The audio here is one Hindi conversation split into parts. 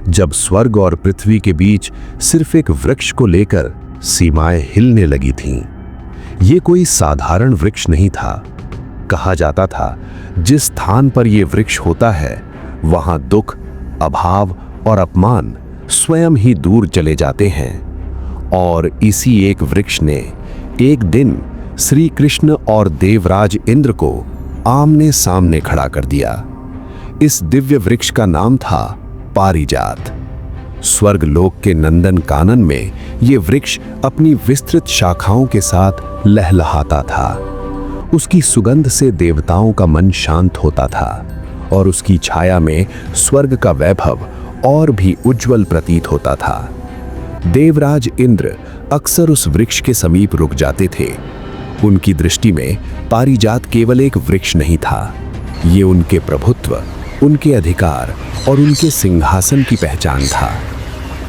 जब स्वर्ग और पृथ्वी के बीच सिर्फ एक वृक्ष को लेकर सीमाएं हिलने लगी थीं। ये कोई साधारण वृक्ष नहीं था। कहा जाता था, जिस स्थान पर यह वृक्ष होता है वहां दुख, अभाव और अपमान स्वयं ही दूर चले जाते हैं। और इसी एक वृक्ष ने एक दिन श्री कृष्ण और देवराज इंद्र को आमने सामने खड़ा कर दिया। इस दिव्य वृक्ष का नाम था पारिजात। स्वर्ग लोक के नंदन कानन में यह वृक्ष अपनी विस्तृत शाखाओं के साथ लहलहाता था। उसकी सुगंध से देवताओं का मन शांत होता था और उसकी छाया में स्वर्ग का वैभव और भी उज्जवल प्रतीत होता था। देवराज इंद्र अक्सर उस वृक्ष के समीप रुक जाते थे। उनकी दृष्टि में पारिजात केवल एक वृक्ष नहीं था, ये उनके प्रभुत्व, उनके अधिकार और उनके सिंहासन की पहचान था।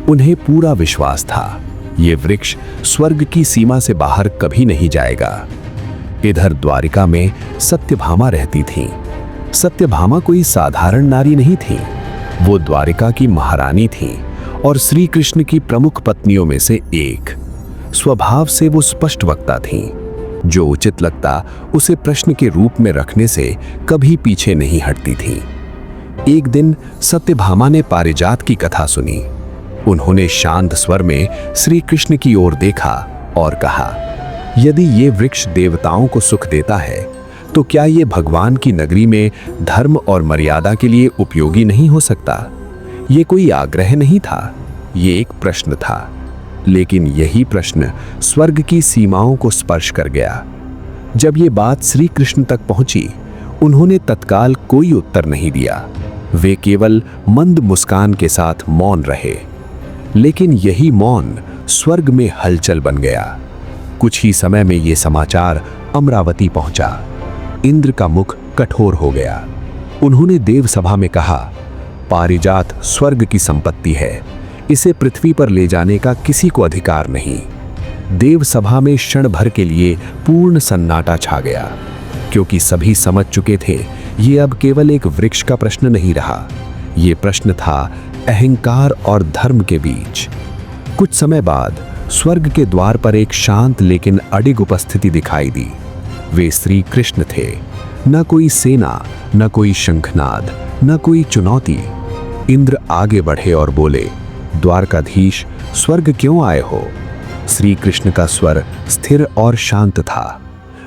उन्हें पूरा विश्वास था, ये वृक्ष स्वर्ग की सीमा से बाहर कभी नहीं जाएगा। इधर द्वारिका में सत्यभामा रहती थीं। सत्यभामा कोई साधारण नारी नहीं थी, वो द्वारिका की महारानी थीं और श्री कृष्ण की प्रमुख पत्नियों में से एक। स्वभाव से वो स्पष्ट वक्ता थीं। जो उचित लगता उसे प्रश्न के रूप में रखने से कभी पीछे नहीं हटती थीं। एक दिन सत्यभामा ने पारिजात की कथा सुनी। उन्होंने शांत स्वर में श्री कृष्ण की ओर देखा और कहा, यदि ये वृक्ष देवताओं को सुख देता है तो क्या ये भगवान की नगरी में धर्म और मर्यादा के लिए उपयोगी नहीं हो सकता? ये कोई आग्रह नहीं था, ये एक प्रश्न था। लेकिन यही प्रश्न स्वर्ग की सीमाओं को स्पर्श कर गया। जब ये बात श्री कृष्ण तक पहुंची, उन्होंने तत्काल कोई उत्तर नहीं दिया। वे केवल मंद मुस्कान के साथ मौन रहे। लेकिन यही मौन स्वर्ग में हलचल बन गया। कुछ ही समय में ये समाचार अमरावती पहुंचा। इंद्र का मुख कठोर हो गया। उन्होंने देवसभा में कहा, पारिजात स्वर्ग की संपत्ति है, इसे पृथ्वी पर ले जाने का किसी को अधिकार नहीं। देवसभा में क्षण भर के लिए पूर्ण सन्नाटा छा गया, क्योंकि सभी समझ चुके थे ये अब केवल एक वृक्ष का प्रश्न नहीं रहा, ये प्रश्न था अहंकार और धर्म के बीच। कुछ समय बाद स्वर्ग के द्वार पर एक शांत लेकिन अडिग उपस्थिति दिखाई दी। वे श्री कृष्ण थे। न कोई सेना, न कोई शंखनाद, न कोई चुनौती। इंद्र आगे बढ़े और बोले, द्वारकाधीश, स्वर्ग क्यों आए हो? श्री कृष्ण का स्वर स्थिर और शांत था।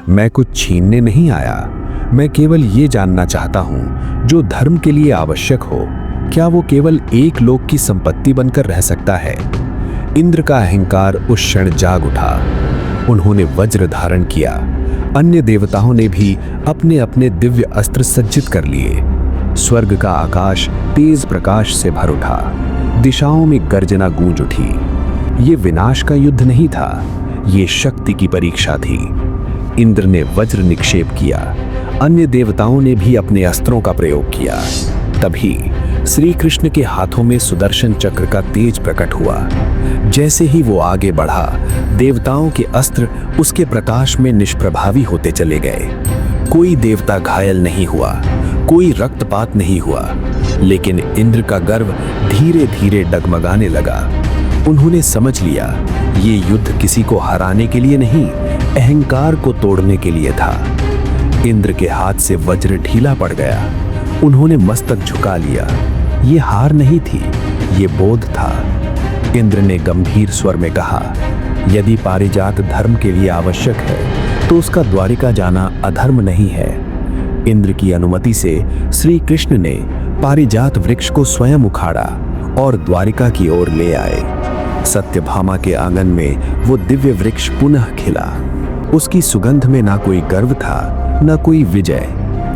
मैं कुछ छीनने नहीं आया, मैं केवल ये जानना चाहता हूं, जो धर्म के लिए आवश्यक हो, क्या वो केवल एक लोक की संपत्ति बनकर रह सकता है? इंद्र का अहंकार उस क्षण जाग उठा। उन्होंने वज्र धारण किया। अन्य देवताओं ने भी अपने अपने दिव्य अस्त्र सज्जित कर लिए। स्वर्ग का आकाश तेज प्रकाश से भर उठा। दिशाओं में गर्जना गूंज उठी। ये विनाश का युद्ध नहीं था, ये शक्ति की परीक्षा थी। इंद्र ने वज्र निक्षेप किया। अन्य देवताओं ने भी अपने अस्त्रों का प्रयोग किया। तभी श्री कृष्ण के हाथों में सुदर्शन चक्र का तेज प्रकट हुआ। जैसे ही वो आगे बढ़ा, देवताओं के अस्त्र उसके प्रकाश में निष्प्रभावी होते चले गए। कोई देवता घायल नहीं हुआ, कोई रक्तपात नहीं हुआ, लेकिन इंद्र का गर्व धीरे धीरे डगमगाने लगा। उन्होंने समझ लिया, ये युद्ध किसी को हराने के लिए नहीं, अहंकार को तोड़ने के लिए था। इंद्र के हाथ से वज्र ढीला पड़ गया। उन्होंने मस्तक झुका लिया। ये हार नहीं थी, ये बोध था। इंद्र ने गंभीर स्वर में कहा, यदि पारिजात धर्म के लिए आवश्यक है तो उसका द्वारिका जाना अधर्म नहीं है। इंद्र की अनुमति से श्री कृष्ण ने पारिजात वृक्ष को स्वयं उखाड़ा और द्वारिका की ओर ले आए। सत्यभामा के आंगन में वो दिव्य वृक्ष पुनः खिला। उसकी सुगंध में ना कोई गर्व था, ना कोई विजय,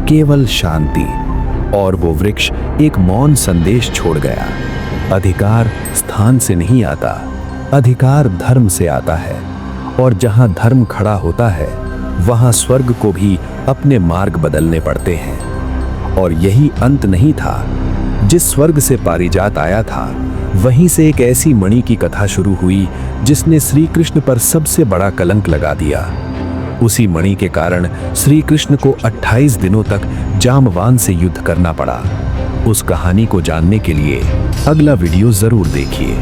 केवल शांति। और वो वृक्ष एक मौन संदेश छोड़ गया, अधिकार स्थान से नहीं आता, अधिकार धर्म से आता है। और जहां धर्म खड़ा होता है, वहां स्वर्ग को भी अपने मार्ग बदलने पड़ते हैं। और यही अंत नहीं था। जिस स्वर्ग से पारिजात आया था, वहीं से एक ऐसी मणि की कथा शुरू हुई जिसने श्री कृष्ण पर सबसे बड़ा कलंक लगा दिया। उसी मणि के कारण श्री कृष्ण को 28 दिनों तक जामवान से युद्ध करना पड़ा। उस कहानी को जानने के लिए अगला वीडियो जरूर देखिए।